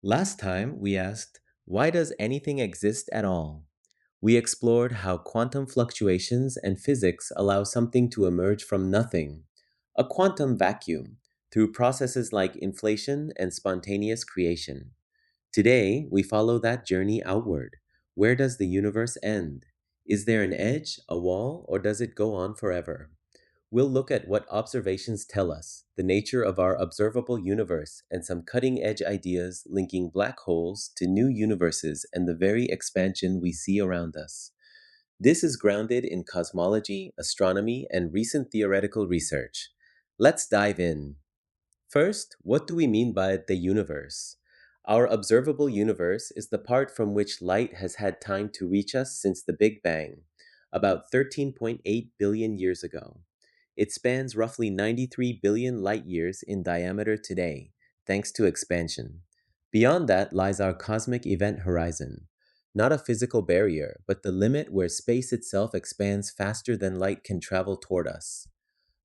Last time, we asked, why does anything exist at all? We explored how quantum fluctuations and physics allow something to emerge from nothing, a quantum vacuum, through processes like inflation and spontaneous creation. Today, we follow that journey outward. Where does the universe end? Is there an edge, a wall, or does it go on forever? We'll look at what observations tell us, the nature of our observable universe, and some cutting edge ideas linking black holes to new universes and the very expansion we see around us. This is grounded in cosmology, astronomy, and recent theoretical research. Let's dive in. First, what do we mean by the universe? Our observable universe is the part from which light has had time to reach us since the Big Bang, about 13.8 billion years ago. It spans roughly 93 billion light years in diameter today, thanks to expansion. Beyond that lies our cosmic event horizon, not a physical barrier, but the limit where space itself expands faster than light can travel toward us.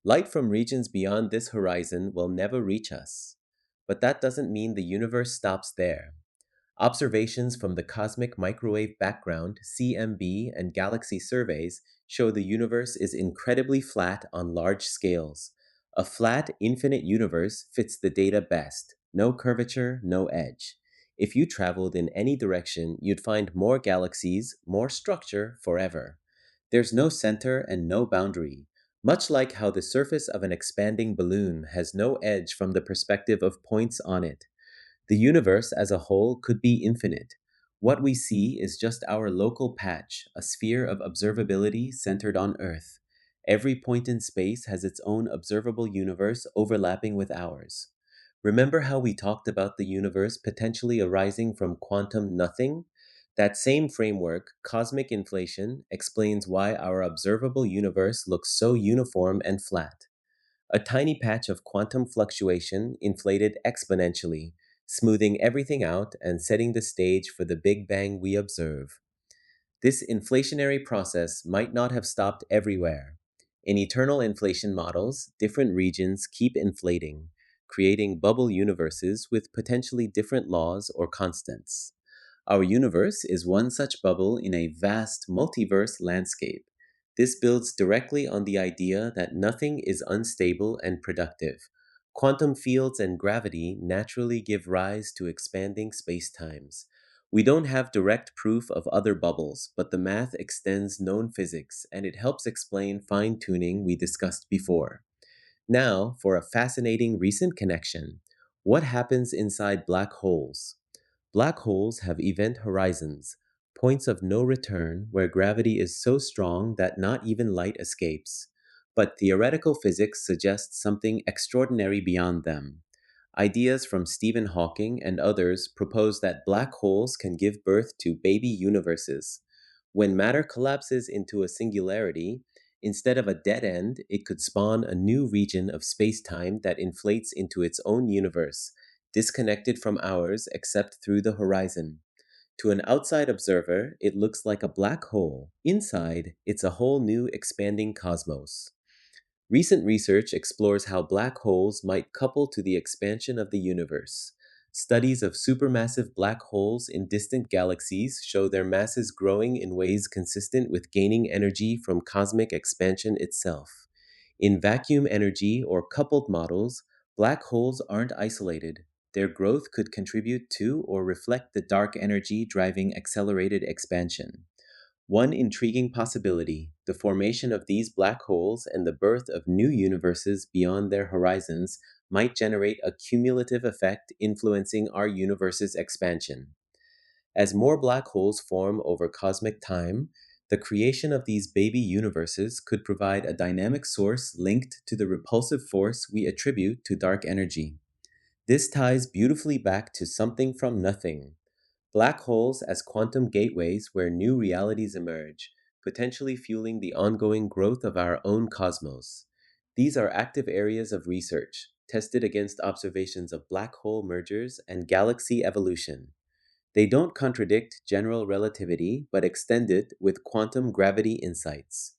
Light from regions beyond this horizon will never reach us. But that doesn't mean the universe stops there. Observations from the Cosmic Microwave Background (CMB) and galaxy surveys show the universe is incredibly flat on large scales. A flat, infinite universe fits the data best. No curvature, no edge. If you traveled in any direction, you'd find more galaxies, more structure forever. There's no center and no boundary, much like how the surface of an expanding balloon has no edge from the perspective of points on it. The universe as a whole could be infinite. What we see is just our local patch, a sphere of observability centered on Earth. Every point in space has its own observable universe overlapping with ours. Remember how we talked about the universe potentially arising from quantum nothing? That same framework, cosmic inflation, explains why our observable universe looks so uniform and flat. A tiny patch of quantum fluctuation inflated exponentially, smoothing everything out and setting the stage for the Big Bang we observe. This inflationary process might not have stopped everywhere. In eternal inflation models, different regions keep inflating, creating bubble universes with potentially different laws or constants. Our universe is one such bubble in a vast multiverse landscape. This builds directly on the idea that nothing is unstable and productive. Quantum fields and gravity naturally give rise to expanding spacetimes. We don't have direct proof of other bubbles, but the math extends known physics and it helps explain fine tuning we discussed before. Now, for a fascinating recent connection. What happens inside black holes? Black holes have event horizons, points of no return where gravity is so strong that not even light escapes. But theoretical physics suggests something extraordinary beyond them. Ideas from Stephen Hawking and others propose that black holes can give birth to baby universes. When matter collapses into a singularity, instead of a dead end, it could spawn a new region of spacetime that inflates into its own universe, disconnected from ours except through the horizon. To an outside observer, it looks like a black hole. Inside, it's a whole new expanding cosmos. Recent research explores how black holes might couple to the expansion of the universe. Studies of supermassive black holes in distant galaxies show their masses growing in ways consistent with gaining energy from cosmic expansion itself. In vacuum energy or coupled models, black holes aren't isolated. Their growth could contribute to or reflect the dark energy driving accelerated expansion. One intriguing possibility, the formation of these black holes and the birth of new universes beyond their horizons, might generate a cumulative effect influencing our universe's expansion. As more black holes form over cosmic time, the creation of these baby universes could provide a dynamic source linked to the repulsive force we attribute to dark energy. This ties beautifully back to something from nothing. Black holes as quantum gateways where new realities emerge, potentially fueling the ongoing growth of our own cosmos. These are active areas of research, tested against observations of black hole mergers and galaxy evolution. They don't contradict general relativity, but extend it with quantum gravity insights.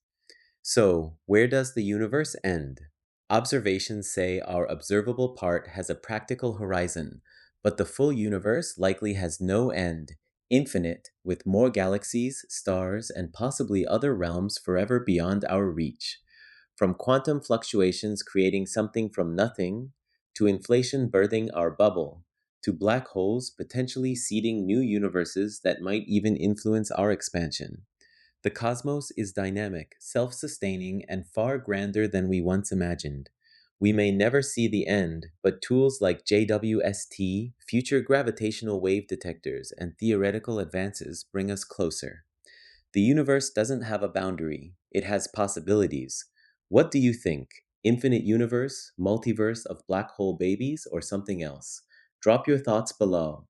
So, where does the universe end? Observations say our observable part has a practical horizon, but the full universe likely has no end, infinite, with more galaxies, stars, and possibly other realms forever beyond our reach. From quantum fluctuations creating something from nothing, to inflation birthing our bubble, to black holes potentially seeding new universes that might even influence our expansion. The cosmos is dynamic, self sustaining, and far grander than we once imagined. We may never see the end, but tools like JWST, future gravitational wave detectors, and theoretical advances bring us closer. The universe doesn't have a boundary, it has possibilities. What do you think? Infinite universe, multiverse of black hole babies, or something else? Drop your thoughts below.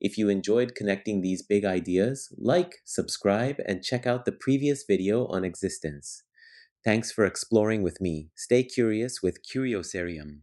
If you enjoyed connecting these big ideas, like, subscribe, and check out the previous video on existence. Thanks for exploring with me. Stay curious with Curiosarium.